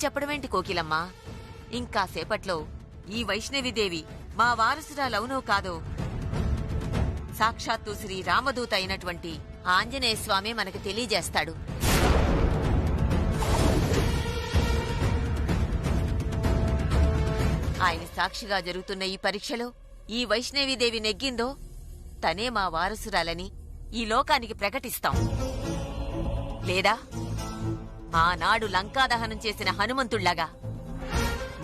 చెప్పడమేంటి కోకిలమ్మా? ఇంకాసేపట్లో ఈ వైష్ణవిదేవి మా వారసురాలవునో కాదో సాక్షాత్తు శ్రీ రామదూత అయినటువంటి ఆంజనేయ స్వామి మనకు తెలియజేస్తాడు. ఆయన సాక్షిగా జరుగుతున్న ఈ పరీక్షలో ఈ వైష్ణవిదేవి నెగ్గిందో తనే మా వారసురాలని ఈ లోకానికి ప్రకటిస్తాం. లేదా ఆనాడు లంకాదహనం చేసిన హనుమంతుళ్లాగా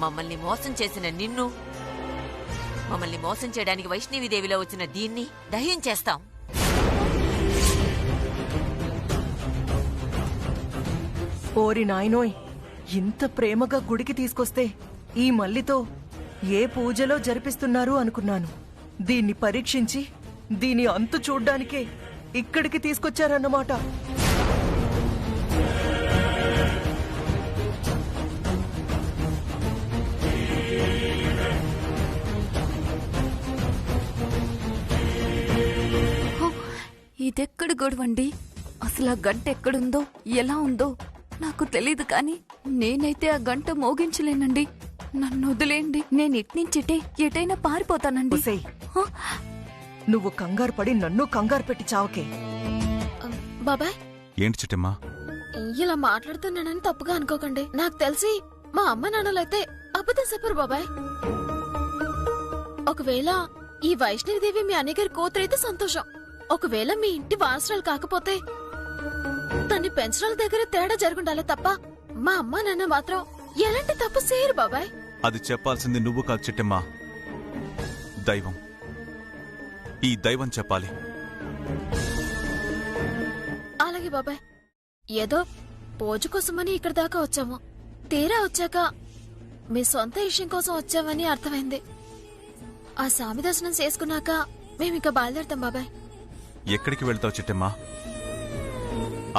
మమ్మల్ని మోసం చేసిన నిన్ను, మమ్మల్ని మోసం చేయడానికి వైష్ణవిదేవిలో వచ్చిన దీన్ని దహ్యం చేస్తాం. ఓరి నాయనోయ్, ఇంత ప్రేమగా గుడికి తీసుకొస్తే ఈ మల్లితో ఏ పూజలో జరిపిస్తున్నారు అనుకున్నాను. దీన్ని పరీక్షించి దీని అంతు చూడ్డానికే ఇక్కడికి తీసుకొచ్చారన్నమాట. ఇదెక్కడి గొడవండి? అసలు ఆ గంట ఎక్కడుందో ఎలా ఉందో నాకు తెలీదు, కానీ నేనైతే ఆ గంట మోగించలేనండి. నన్ను వదిలేండి, నేను ఇట్నుంచిటే ఎటైనా పారిపోతానండి. నువ్వు కంగారు పడి నన్ను కంగారు పెట్టి చావకే. బాబాయ్, ఏంటి చిట్టమ్మా ఇలా మాట్లాడుతున్నానని తప్పుగా అనుకోకండి. నాకు తెలిసి మా అమ్మ నాన్నలైతే అబద్ధం చెప్పరు బాబాయ్. ఒకవేళ ఈ వైష్ణవిదేవి మీ అన్నగారి కూతురైతే సంతోషం. ఒకవేళ మీ ఇంటి వారసురాలు కాకపోతే తన్ని పెంచడాల దగ్గర తేడా జరుగుండాలి తప్ప మా అమ్మ నాన్న మాత్రం ఎలాంటి తప్పు చేయరు బాబాయ్. అది చెప్పాల్సింది నువ్వు కాదు చిట్టమ్మా, దైవం. ఈ దైవం చెప్పాలి. అలాగే బాబాయ్, ఏదో పూజ కోసమని ఇక్కడి దాకా వచ్చాము. తీరా వచ్చాక మీ సొంత విషయం కోసం వచ్చామని అర్థమైంది. ఆ స్వామి దర్శనం చేసుకున్నాక మేమిక బయలుదేరతాం బాబాయ్. ఎక్కడికి వెళ్తావు చిట్టమ్మా?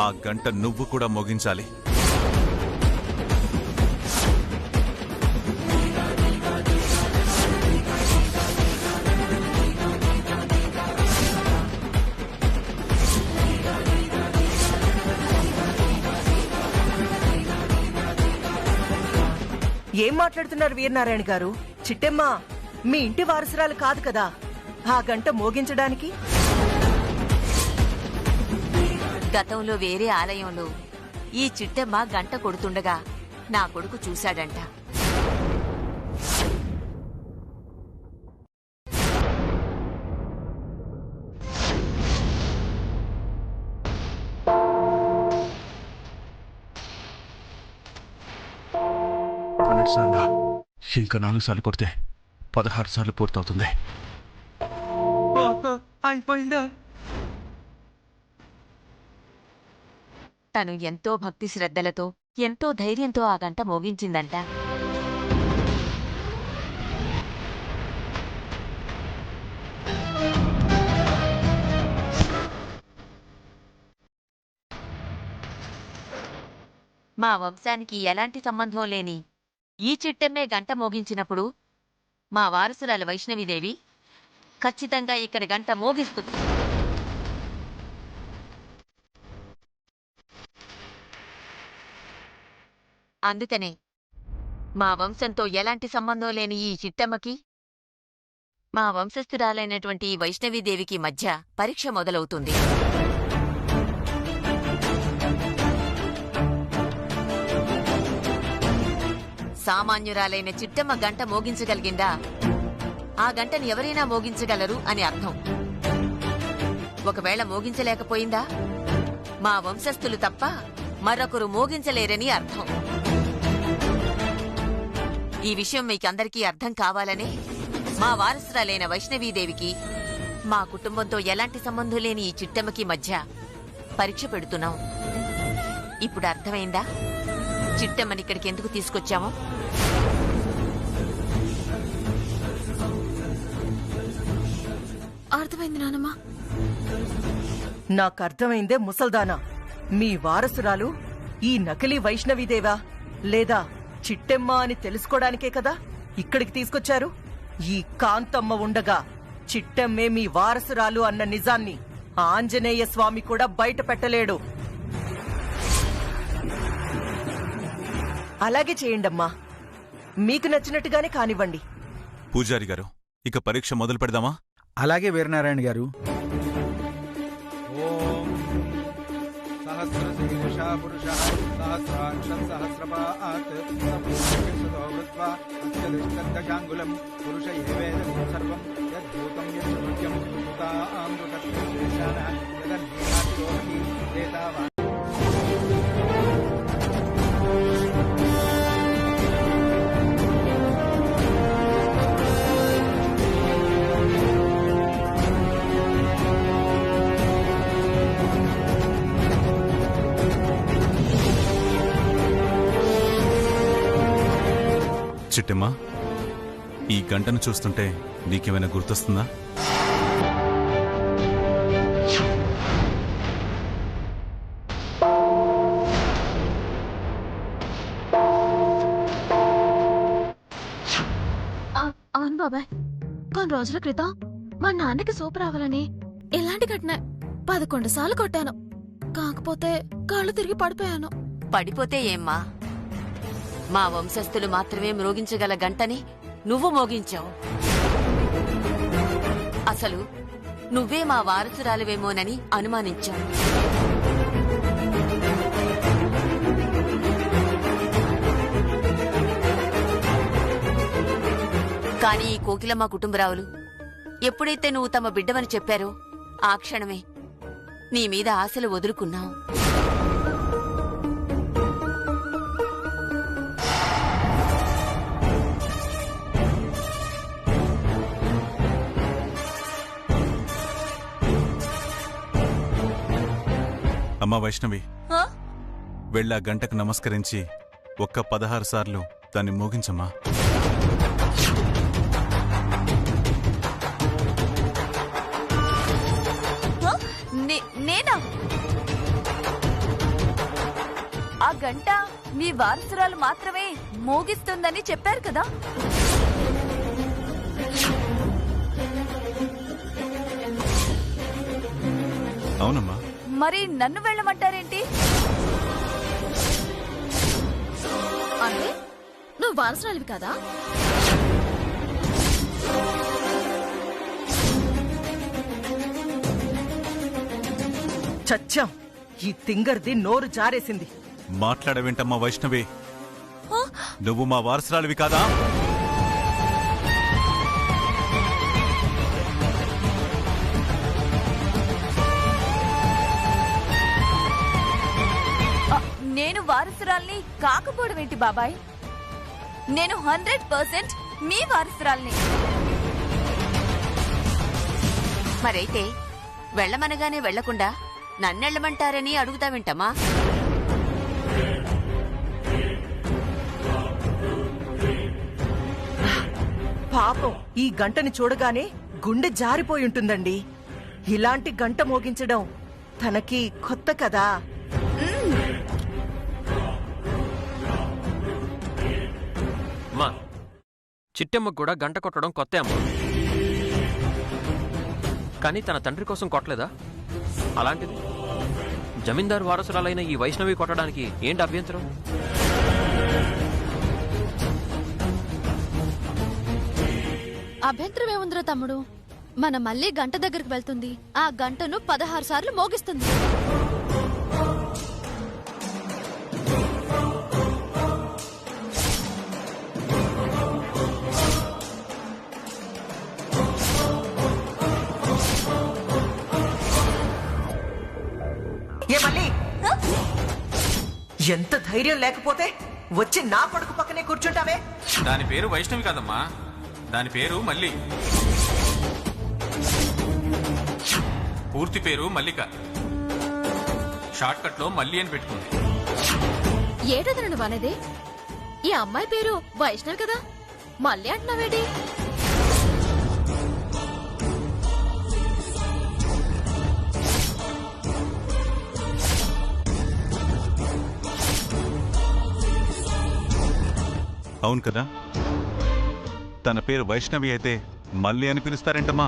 ఆ గంట నువ్వు కూడా మోగించాలి. ఏం మాట్లాడుతున్నారు వీరనారాయణ గారు? చిట్టెమ్మ మీ ఇంటి వారసురాలు కాదు కదా ఆ గంట మోగించడానికి. గతంలో వేరే ఆలయంలో ఈ చిట్టమ్మ గంట కొడుతుండగా నా కొడుకు చూశాడంట. ఇంకా 4 సార్లు కొడితే 16 సార్లు పూర్తవుతుంది. తను ఎంతో భక్తి శ్రద్ధలతో ఎంతో ధైర్యంతో ఆ గంట మోగించిందంట. మా వంశానికి ఎలాంటి సంబంధం లేని ఈ చిట్టమ్మే గంట మోగించినప్పుడు మా వారసురాలు వైష్ణవిదేవి ఖచ్చితంగా ఇక్కడ గంట మోగిస్తుంది. అందుకనే మా వంశంతో ఎలాంటి సంబంధం లేని ఈ చిట్టమ్మకి మా వంశస్థురాలైనటువంటి ఈ వైష్ణవిదేవికి మధ్య పరీక్ష మొదలవుతుంది. సామాన్యురాలైన చిట్టమ్మ గంట మోగించగలిగిందా? ఆ గంటను ఎవరైనా మోగించగలరు అని అర్థం. ఒకవేళ మోగించలేకపోయిందా? మా వంశస్థులు తప్ప మరొకరు మోగించలేరని అర్థం. ఈ విషయం మీకందరికీ అర్థం కావాలనే మా వారసురాలైన వైష్ణవీదేవికి మా కుటుంబంతో ఎలాంటి సంబంధం లేని ఈ చిట్టమ్మకి మధ్య పరీక్ష పెడుతున్నాం. ఇప్పుడు అర్థమైందా చిట్టమ్మని ఇక్కడికి ఎందుకు తీసుకొచ్చామో? అర్థమైంది నానమ్మా. నాకర్థమైందే ముసల్దానా. మీ వారసురాలు ఈ నకిలీ వైష్ణవీదేవా లేదా చిట్టెమ్మ అని తెలుసుకోవడానికే కదా ఇక్కడికి తీసుకొచ్చారు. ఈ కాంతమ్మ ఉండగా చిట్టెమ్మే మీ వారసురాలు అన్న నిజాన్ని ఆంజనేయ స్వామి కూడా బయట పెట్టలేడు. అలాగే చేయండమ్మా. మీకు నచ్చినట్టుగానే కానివ్వండి. పూజారి గారు, ఇక పరీక్ష మొదలు పెడదామా? అలాగే వీరనారాయణ గారు. చిట్టెమ్మా, ఈ గంటను చూస్తుంటే నీకేమైనా గుర్తొస్తుందా? అవును బాబాయ్, కొన్ని రోజుల క్రితం మా నాన్నకి సూపు రావాలని ఇలాంటి ఘటన 11 సార్లు కొట్టాను. కాకపోతే కాళ్ళు తిరిగి పడిపోయాను. పడిపోతే ఏమ్మా, మా వంశస్థులు మాత్రమే మ్రోగించగల గంటని నువ్వు మోగించావు. అసలు నువ్వే మా వారసురాలివేమోనని అనుమానించావు. కాని ఈ కోకిలమ్మ కుటుంబరావులు ఎప్పుడైతే నువ్వు తమ బిడ్డవని చెప్పారో ఆ క్షణమే నీ మీద ఆశలు వదులుకున్నావు. అమ్మా వైష్ణవి, వెళ్ళా గంటకు నమస్కరించి ఒక్క 16 సార్లు దాన్ని మోగించమ్మా. నేనా? ఆ గంట మీ వారసురాలు మాత్రమే మోగిస్తుందని చెప్పారు కదా. అవునమ్మా. మరి నన్ను వెళ్ళమంటారేంటి? అంటే నువ్వు వారసురాలివి కదా? చచ్చాం. ఈ తింగర్ది నోరు జారేసింది. మాట్లాడవేంటమ్మా వైష్ణవి? నువ్వు మా వారసురాలివి కాదా? నేను వారసురాల్ని కాకపోవడం ఏంటి బాబాయ్? నేను 100% మీ వారసురాల్ని. మరైతే వెళ్లమనగానే వెళ్లకుండా నన్నెళ్ళమంటారని అడుగుతావేంటమ్మా? పాపం, ఈ గంటని చూడగానే గుండె జారిపోయి ఉంటుందండి. ఇలాంటి గంట మోగించడం తనకి కొత్త కదా. అమ్మా, చిట్టెమ్మకు కూడా గంట కొట్టడం కొత్త అమ్మ. కానీ తన తండ్రి కోసం కొట్టలేదా? అలాంటిది జమీందారు వారసురాలైన ఈ వైష్ణవి కొట్టడానికి ఏంటి అభ్యంతరం? అభ్యంతరం ఏముందిరా తమ్ముడు? మన మళ్ళీ గంట దగ్గరికి వెళ్తుంది. ఆ గంటను 16 సార్లు మోగిస్తుంది. ఏమల్లి, ఎంత ధైర్యం లేకపోతే వచ్చి నా కొడుకు పక్కనే కూర్చుంటావే? దాని పేరు వైష్ణవి కాదమ్మా, దాని పేరు మల్లి. పూర్తి పేరు మల్లిక. షార్ట్ కట్ లో మల్లి అని పెట్టుకుంది. ఏటది నన్ను అనేది? ఈ అమ్మాయి పేరు వైష్ణవి కదా, మళ్ళీ అంటున్నావేటి? అవును కదా, తన పేరు వైష్ణవి అయితే మళ్ళీ అని పిలుస్తారేంటమ్మా?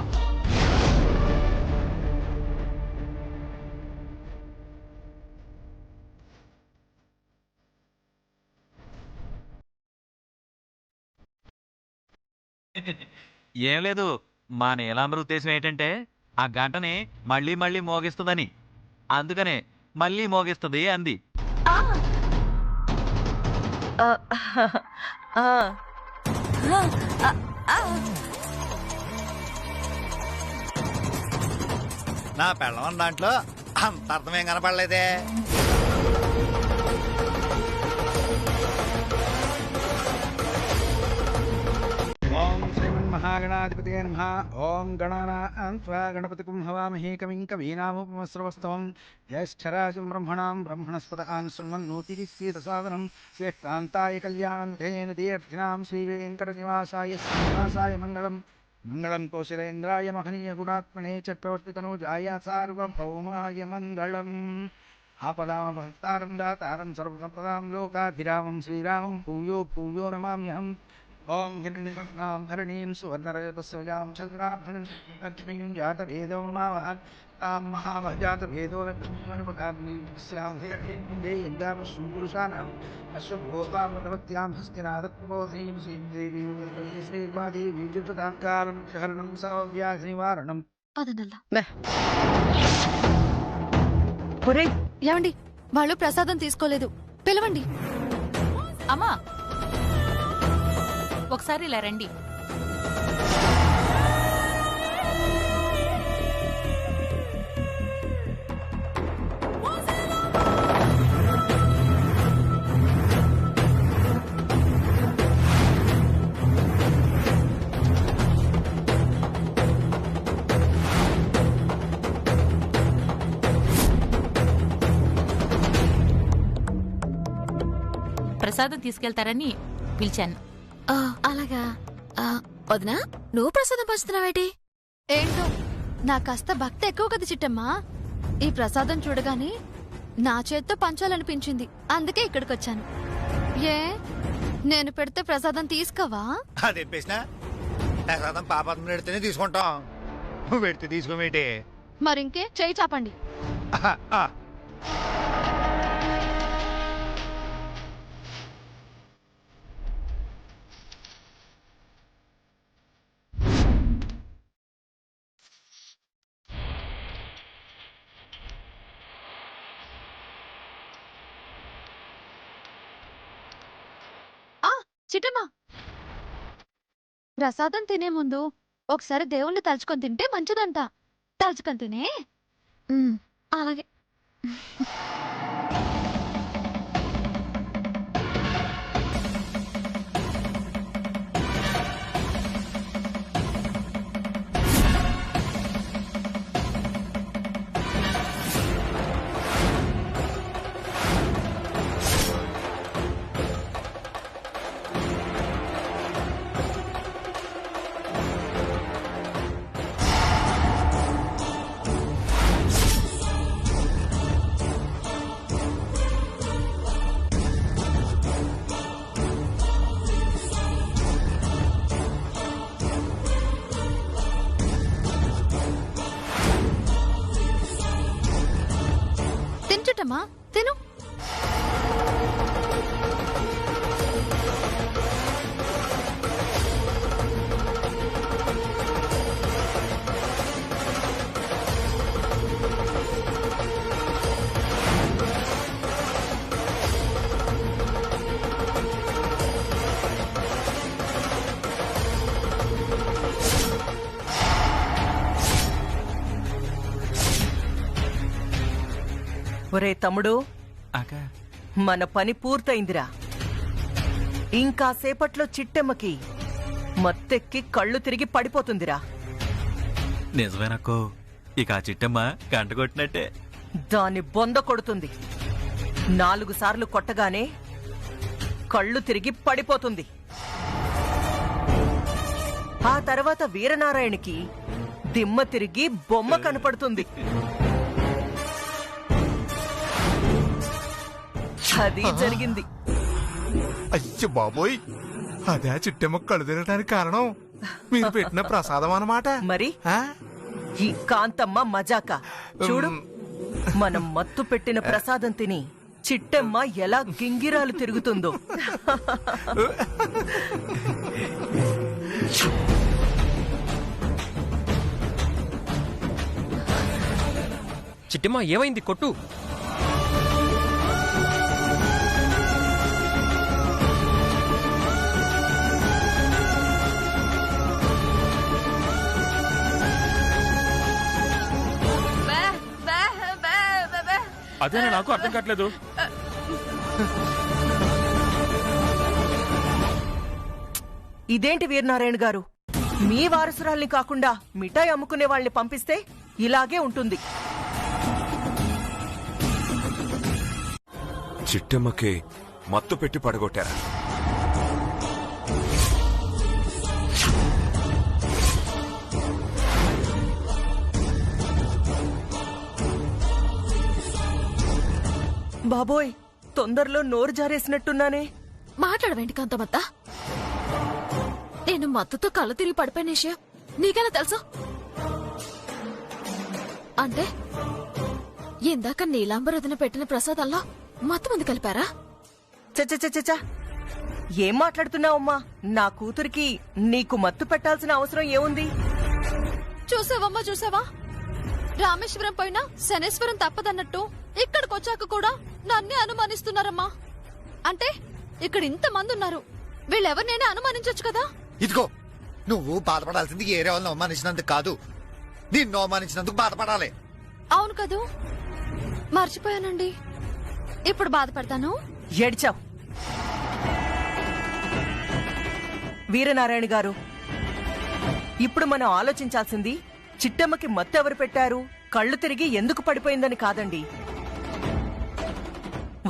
ఏం లేదు, మా నీలాంబరి ఉద్దేశం ఏంటంటే ఆ గంటని మళ్ళీ మళ్ళీ మోగిస్తుందని. అందుకనే మళ్ళీ మోగిస్తుంది అంది. ఆ, ఆ, ఆ, ఆ. నా పెళ్ళం దాంట్లో అంత అర్థమేం కనపడలేదే. ఓం శ్రీమన్మహాగణాధిపతి నమః. ఓం గణానాం త్వా గణపతిం హవామహే కవిం కవీనాముపమస్రవస్తవం జ్యేష్ఠరాజం బ్రహ్మణాం బ్రహ్మణస్పతకాన్ శృణ్వన్నోతిరిక్తసాదనం శ్రేష్ఠాంతాయ కళ్యాణేన దీర్ఘినాం శ్రీవేంకటనివాసాయ శ్రీనివాసాయ మంగళం. మంగళం కోశలేంద్రాయ మహనీయ గుణాత్మనే చక్రవర్తితనూజాయ సార్వభౌమాయ మంగళం. ఆపదామహర్తారం దాతారం సర్వసంపదాం లోకాభిరామం శ్రీరామం భూయో భూయో నమామ్యహం. ఓం హిరణ్యకర్ణాం హరణీం సువర్ణరజతస్వజాం చంద్రాభరణం లక్ష్మీం జాతవేదో మావహ తాం మహామహజాతవేదో లక్ష్మీమనుపకార్ణీం హిరణ్యేయంగామశ్రుపురుషాణాం అశ్వభూతామృతవత్యాం హస్తినాదత్పోధీం శ్రీదేవీం శ్రీమాదేవీ జుతదాకారం శరణం సవ్యాధి నివారణం. ఏమండి, వాళ్ళు ప్రసాదం తీసుకోలేదు, పిలవండి. అమ్మా ఒకసారి ఇలా రండి. ప్రసాదం తీసుకెళ్తారని పిలిచాను. అలాగా. వదినా, నువ్వు ప్రసాదం పంచుతున్నావేటి? ఏంటో నా కాస్త భక్తి ఎక్కువ కదా చిట్టమ్మా. ఈ ప్రసాదం చూడగానే నా చేత్తో పంచాలనిపించింది, అందుకే ఇక్కడికి వచ్చాను. ఏ నేను పెడితే ప్రసాదం తీసుకోవా? అది చెప్పేసిన ప్రసాదం పాపం పెడితేనే తీసుకుంటాం. నువ్వు పెడితే తీసుకోమేటి? మరింకే చేయి చాపండి. చిట్టమ్మా, ప్రసాదం తినే ముందు ఒకసారి దేవుణ్ణి తలుచుకొని తింటే మంచిదంట. తలుచుకొని తినే. అలాగే. తింటుటమ్మా, తిను. ఒరే తమ్ముడు, అక్క మన పని పూర్తయిందిరా. ఇంకాసేపట్లో చిట్టెమ్మకి మత్తెక్కి కళ్ళు తిరిగి పడిపోతుందిరా. నిజమేనక్కో, ఇక ఆ చిట్టమ్మ గంట కొట్టినట్టే. దాన్ని బొంద కొడుతుంది. 4 సార్లు కొట్టగానే కళ్ళు తిరిగి పడిపోతుంది. ఆ తర్వాత వీరనారాయణకి దిమ్మ తిరిగి బొమ్మ కనపడుతుంది. అది జరిగింది. అయ్య బాబోయ్, అదే ఆ చిట్టెమ్మ కళ్ళు తిరగడానికి కారణం మీరు పెట్టిన ప్రసాదం అన్నమాట. మరి ఈ కాంతమ్మ మజాక చూడు. మనం మత్తు పెట్టిన ప్రసాదం తిని చిట్టెమ్మ ఎలా గింగిరాలు తిరుగుతుందో. చిట్టమ్మ ఏమైంది? కొట్టు. అదేనా నాకు అర్థం కావట్లేదు. ఇదేంటి వీరనారాయణ గారు, మీ వారసురాల్ని కాకుండా మిఠాయి అమ్ముకునే వాళ్ళని పంపిస్తే ఇలాగే ఉంటుంది. చిట్టమ్మకి మత్తు పెట్టి పడగొట్టారా? బాబోయ్, తొందరలో నోరు జారేసినట్టున్నానే. మాట్లాడవేంటి కాంతమత్త? నేను మత్తుతో కళ్ళు తిరిగి పడిపోయిన విషయం నీకెలా తెలుసు? అంటే ఇందాక నీలాంబరదన పెట్టిన ప్రసాదంలో మత్తు మంది కలిపారా? చచ్చ ఏం మాట్లాడుతున్నావమ్మా? నా కూతురికి నీకు మత్తు పెట్టాల్సిన అవసరం ఏముంది? చూసావమ్మా, చూసావా? రామేశ్వరం పైన శనేశ్వరం తప్పదన్నట్టు ఇక్కడికొచ్చాక కూడా నన్నే అనుమానిస్తున్నారమ్మా. అంటే ఇక్కడ ఇంతమంది ఉన్నారు, వీళ్ళెవరినైనా అనుమానించొచ్చు కదా. ఇదిగో, నువ్వు బాధపడాల్సింది ఏరే వాళ్ళని అవమానించినందుకు కాదు, నిన్ను అవమానించినందుకు బాధపడాలి. అవును కదూ, మర్చిపోయానండి. ఇప్పుడు బాధపడతాను. ఏడ్చావు. వీరనారాయణ గారు, ఇప్పుడు మనం ఆలోచించాల్సింది చిట్టమ్మకి మత్తు ఎవరు పెట్టారు, కళ్ళు తిరిగి ఎందుకు పడిపోయిందని కాదండి.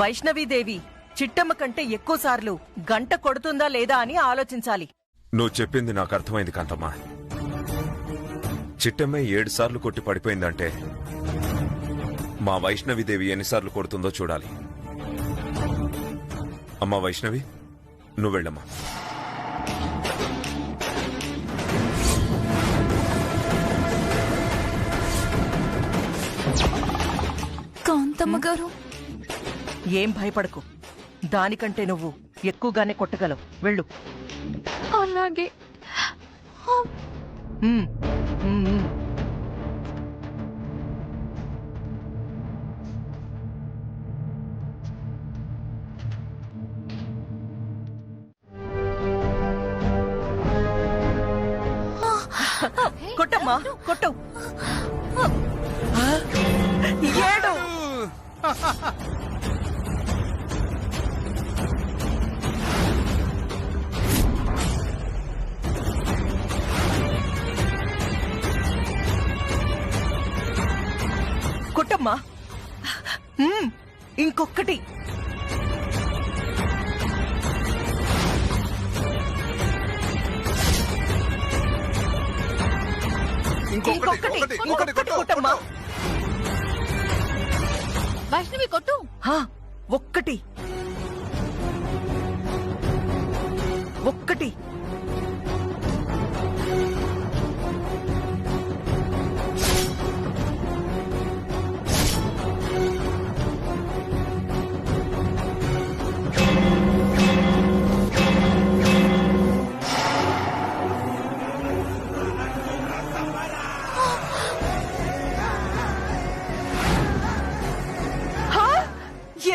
వైష్ణవీదేవి చిట్టమ్మ కంటే ఎక్కువ సార్లు గంట కొడుతుందా లేదా అని ఆలోచించాలి. నువ్వు చెప్పింది నాకు అర్థమైంది కాంతమ్మా. చిట్టమ్మే 7 సార్లు కొట్టి పడిపోయిందంటే మా వైష్ణవీదేవి ఎన్నిసార్లు కొడుతుందో చూడాలి. అమ్మా వైష్ణవి, నువ్వు వెళ్ళమ్మా. కాంతమ్మ గారు, ఏం భయపడకు, దానికంటే నువ్వు ఎక్కువగానే కొట్టగలవు. వెళ్ళు. అలాగే. కొట్టమ్మా, కొట్టు. ఏడు. కొట్టమ్మా. ఇంకొక్కటి. ఇంకొకటి కొట్టమ్మా. వైష్ణవి కొట్టు. ఒక్కటి.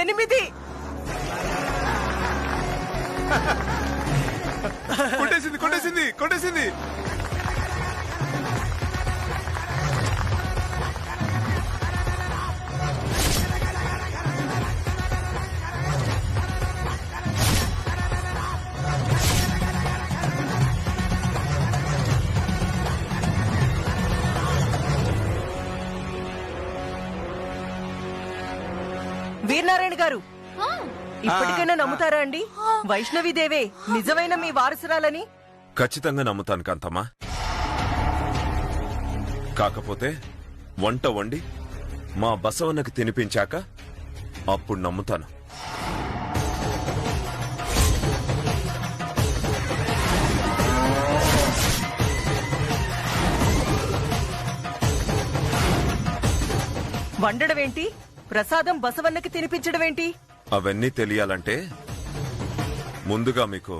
ఎనిమిది. కొట్టేసింది. వీరనారాయణ గారు, ఇప్పటికైనా నమ్ముతారా అండి వైష్ణవీదేవే నిజమైన మీ వారసురాలని? ఖచ్చితంగా నమ్ముతాను కాంతమ్మా. కాకపోతే వంట వండి మా బసవన్నకి తినిపించాక అప్పుడు నమ్ముతాను. వండడమేంటి, ప్రసాదం బసవన్నకి తినిపించడమేంటి? అవన్నీ తెలియాలంటే ముందుగా మీకు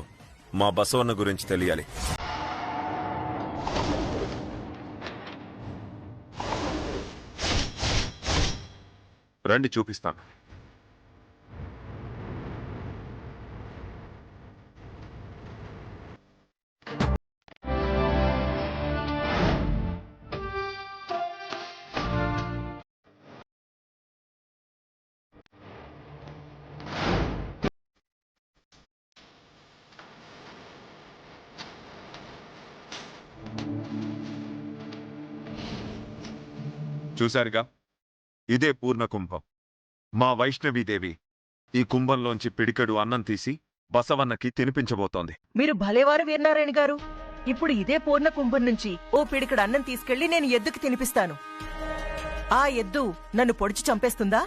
మా బసవన్న గురించి తెలియాలి. రండి చూపిస్తాను. చూశారుగా, ఇదే పూర్ణ కుంభం. మా వైష్ణవీదేవి ఈ కుంభంలోంచి పిడికెడు అన్నం తీసి బసవన్నకి తినిపించబోతోంది. మీరు భలేవారు వీరనారాయణ గారు. ఇప్పుడు ఇదే పూర్ణ కుంభం నుంచి ఓ పిడికడు అన్నం తీసుకెళ్లి నేను ఎద్దుకి తినిపిస్తాను. ఆ ఎద్దు నన్ను పొడిచి చంపేస్తుందా?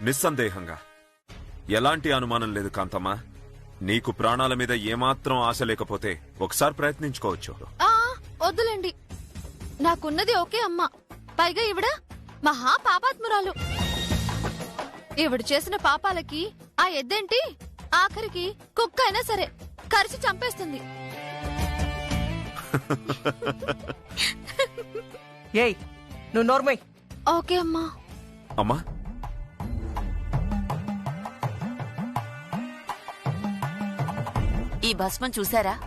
నిస్సందేహంగా. ఎలాంటి అనుమానం లేదు కాంతమ్మ. నీకు ప్రాణాల మీద ఏమాత్రం ఆశ లేకపోతే ఒకసారి ప్రయత్నించుకోవచ్చు. వద్దులేండి, నాకున్నది ఒకే అమ్మ. పైగా ఈవిడ మహా పాపాత్మురాలు. ఈవిడ చేసిన పాపాలకి ఆ ఎద్దేంటి, ఆఖరికి కుక్క అయినా సరే కరిచి చంపేస్తుంది. ఏయ్, నువ్వు నోర్మై. ఓకే అమ్మా. అమ్మా, ఈ భస్మం చూసారా?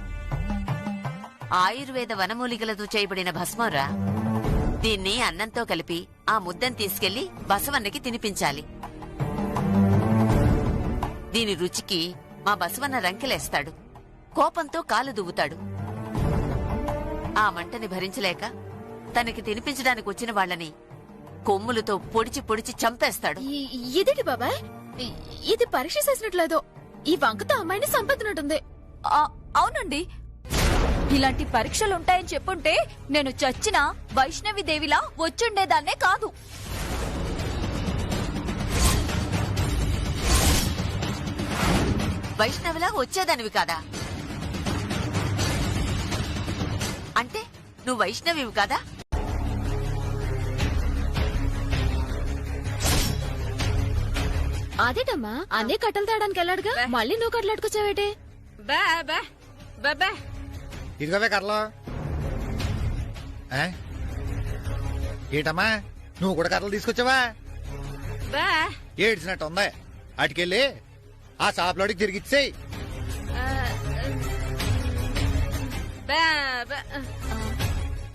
ఆయుర్వేద వనమూలికలతో చేయబడిన భస్మంరా. దీన్ని అన్నంతో కలిపి ఆ ముద్దను తీసుకెళ్లి బసవన్నకి తినిపించాలి. దీని రుచికి మా బసవన్న రంకెలేస్తాడు, కోపంతో కాలు దువ్వుతాడు. ఆ మంటని భరించలేక తనకి తినిపించడానికి వచ్చిన వాళ్ళని కొమ్ములతో పొడిచి పొడిచి చంపేస్తాడు. ఇదేంటి బాబాయ్, ఇది పరీక్ష చేసినట్లేదో. ఈ వంకతో అమ్మాయిని సంపత్తున్నట్టుంది. అవునండి, ఇలాంటి పరీక్షలుంటాయని చెప్పుంటే నేను చచ్చిన వైష్ణవిదేవిలా వచ్చుండేదాన్నే కాదు. వైష్ణవిలా వచ్చేదానివి కాదా? అంటే నువ్వు వైష్ణవివి కాదా? అదేటమ్మా, అన్నీ కట్టలు తేడానికి వెళ్ళాడుగా, మళ్ళీ నువ్వు కట్టలాడుకొచ్చావేటే? ఇదిగోవే కర్రలో. ఏటమ్మా, నువ్వు కూడా కర్రలు తీసుకొచ్చావా? ఏడ్చినట్టు ఉంది. అటుకెళ్ళి ఆ షాప్లోడికి తిరిగిచ్చేయి.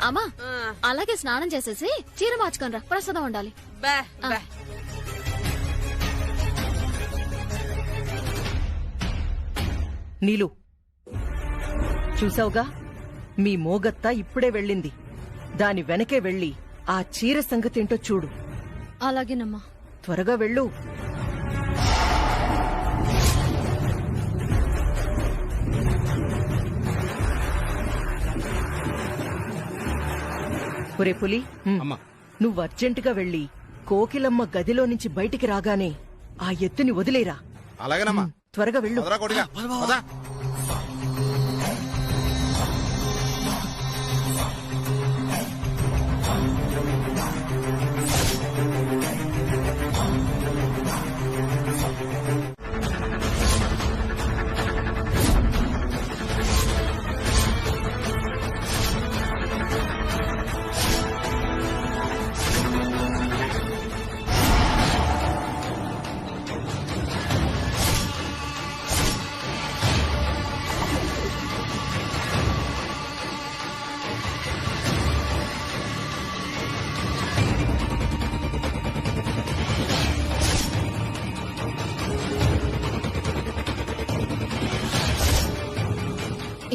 అమ్మా, అలాగే స్నానం చేసేసి చీర మార్చుకోనరా, ప్రసాదం ఉండాలి. నీలు, చూసావుగా, మీ మోగత్త ఇప్పుడే వెళ్ళింది. దాని వెనకే వెళ్లి ఆ చీర సంగతేంటో చూడు. అలాగేనమ్మా. త్వరగా వెళ్ళు. ఒరే పులి, నువ్వు అర్జెంటుగా వెళ్లి కోకిలమ్మ గదిలో నుంచి బయటికి రాగానే ఆ ఎత్తుని వదిలేరా. అలాగేనమ్మా. త్వరగా వెళ్ళు.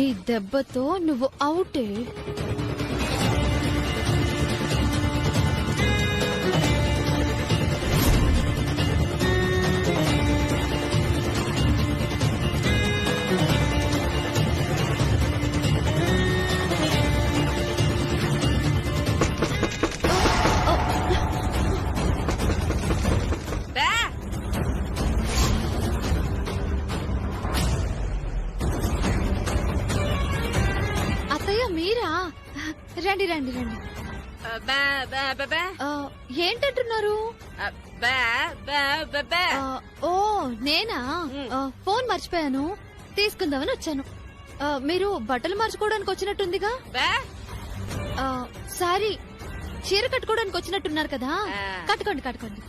ఈ దెబ్బతో నువ్వు అవుటే. మీరా? రండి రండి రండి. ఏంటంటున్నారు? ఓ నేనా? ఫోన్ మర్చిపోయాను, తీసుకుందామని వచ్చాను. మీరు బట్టలు మార్చుకోవడానికి వచ్చినట్టుందిగా. సారీ, చీర కట్టుకోవడానికి వచ్చినట్టున్నారు కదా, కట్టుకోండి కట్టుకోండి.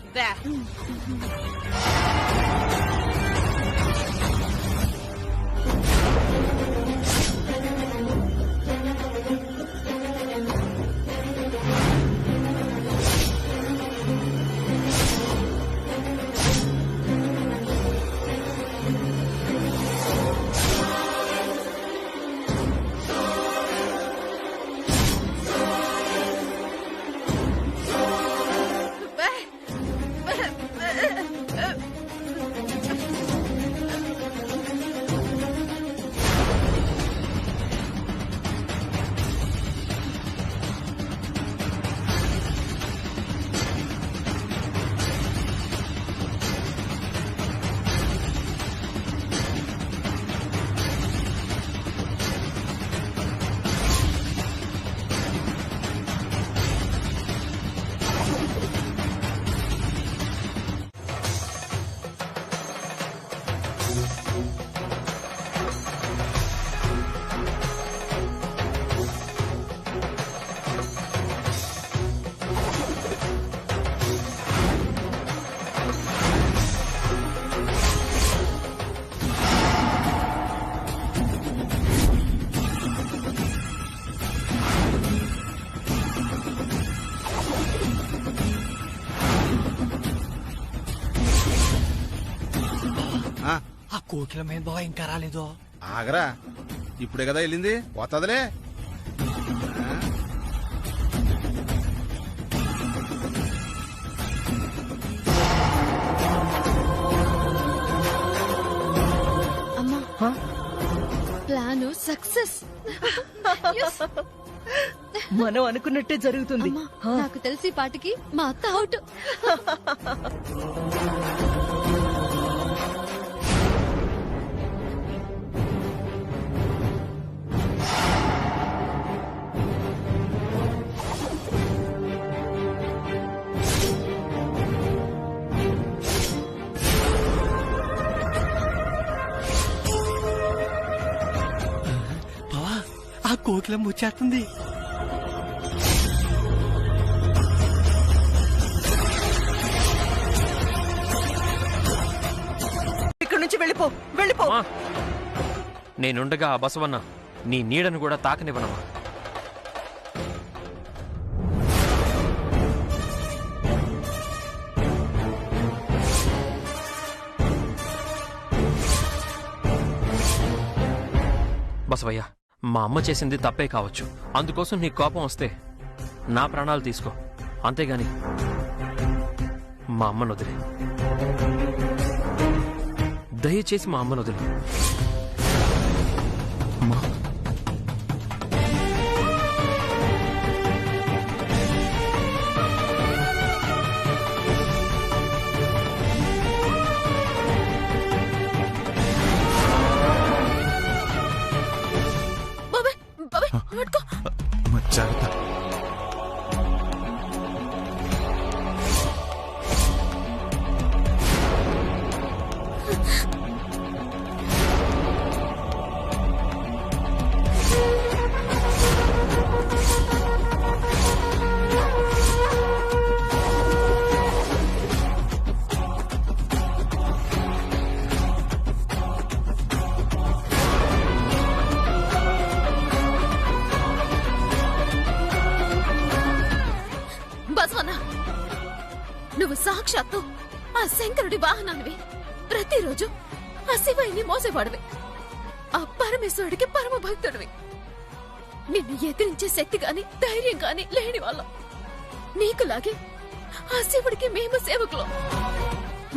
ఆ కోకిలమైన బావ ఇంకా రాలేదు. ఆగరా, ఇప్పుడే కదా వెళ్ళింది, పోతదిలే. అమ్మా, ప్లాన్ సక్సెస్. మనం అనుకున్నట్టే జరుగుతుంది. నాకు తెలిసి పాటికి మా అత్త అవుట్. బావా, ఆ కోకిలం వచ్చేస్తుంది. ఇక్కడి నుంచి వెళ్ళిపో, వెళ్ళిపో. నేనుండగా ఆ బసవన్న నీ నీడను కూడా తాకనివ్వనమ్మా. బసవయ్య, మా అమ్మ చేసింది తప్పే కావచ్చు. అందుకోసం నీ కోపం వస్తే నా ప్రాణాలు తీసుకో, అంతేగాని మా అమ్మను వదిలే. దయచేసి మా అమ్మను వదిలే. అమ్మా, జాగ్రత్త. నువ్వు సాక్షాత్తు ఆ శంకరుడి వాహనానివి. ప్రతిరోజు ఆ శివయ్యని మోసేవాడివి. ఆ పరమేశ్వరుడికి పరమ భక్తుడివి. నిన్ను ఎదిరించే శక్తి గాని ధైర్యం గాని లేని వాళ్ళం. నీకులాగే ఆ శివుడికి మేము సేవకులం.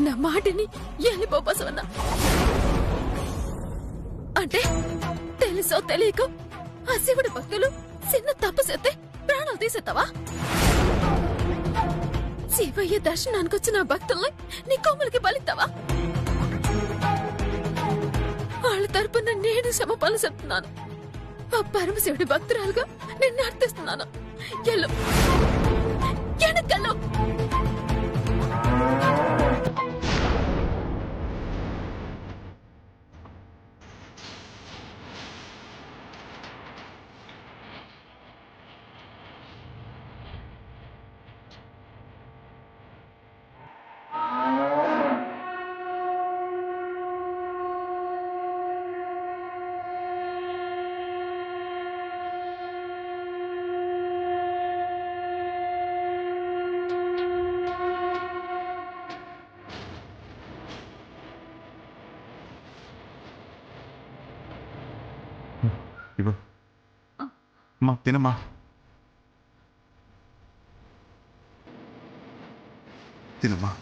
నా మాటిని ఎలిపో బసవన్న. అంటే తెలుసో తెలియకో ఆ శివుడి భక్తులు చిన్న తప్పు చేస్తే ప్రాణాలు తీసేస్తావా? శివయ్య దర్శనానికి వచ్చిన భక్తుల్ని నీ కొమ్ములకి బలిస్తావా? వాళ్ళ తరపున నేను క్షమాపణలు చెప్తున్నాను. ఆ పరమశివుడి భక్తురాలుగా నిన్ను అర్థిస్తున్నాను. ఎల్లు, వెనకెళ్ళు. ఇగో అమ్మా తినమ్మా. తినమ్మా.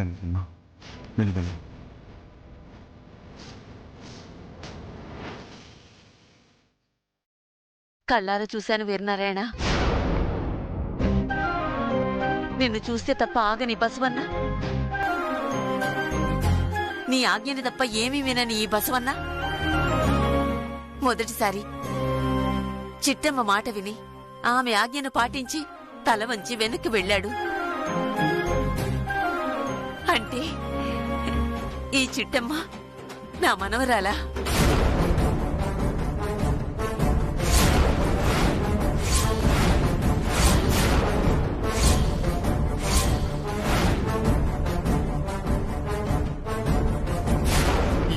అమ్మా వెళ్ళి వెళ్ళి. కళ్ళారా చూశాను వీరనారాయణ. నిన్ను చూస్తే తప్ప ఆగని బసవన్న, నీ ఆజ్ఞని తప్ప ఏమీ వినని ఈ బసవన్న మొదటిసారి చిట్టమ్మ మాట విని ఆమె ఆజ్ఞను పాటించి తల వంచి వెనక్కి వెళ్ళాడు. అంటే ఈ చిట్టమ్మ నా మనవరాలా?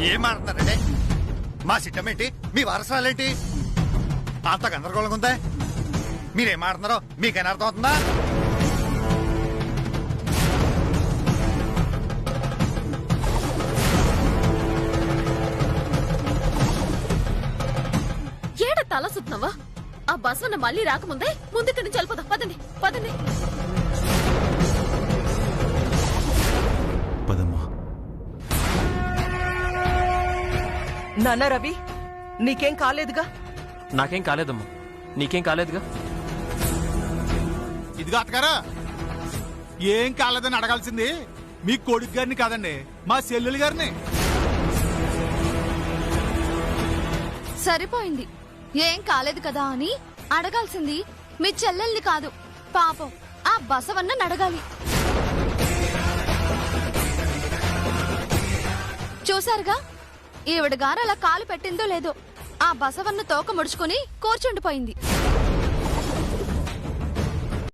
ఏం మాట్లాడుతున్నారండి? మా సిట్టమేంటి, మీ వారసాలేంటి? అంత గందరగోళంగా ఉందా? మీరేం మాట్లాడుతున్నారో మీకైనా అర్థం అవుతుందా? ఏడ తల సుత్తున్నావా? ఆ బసవన్న మళ్ళీ రాకముందే ముందుక్కడి నుంచి వెళ్ళిపోదాం. పదండి పదండి. పదమ్మా. నాన్న రవి, నీకేం కాలేదుగా? నాకేం కాలేదమ్మా. నీకేం కాలేదుగా? ఇదిగా అత్తగారా, ఏం కాలేదని అడగాల్సింది మీ కొడుకు గారిని కాదండి, మా చెల్లెలు గారిని. సరిపోయింది. ఏం కాలేదు కదా అని అడగాల్సింది మీ చెల్లెల్ని కాదు, పాపం ఆ బసవన్నని అడగాలి. చూసారుగా, ఈవిడ గారు అలా కాలు పెట్టిందో లేదో, ఆ బసవన్న తోక ముడుచుకుని కూర్చుండిపోయింది.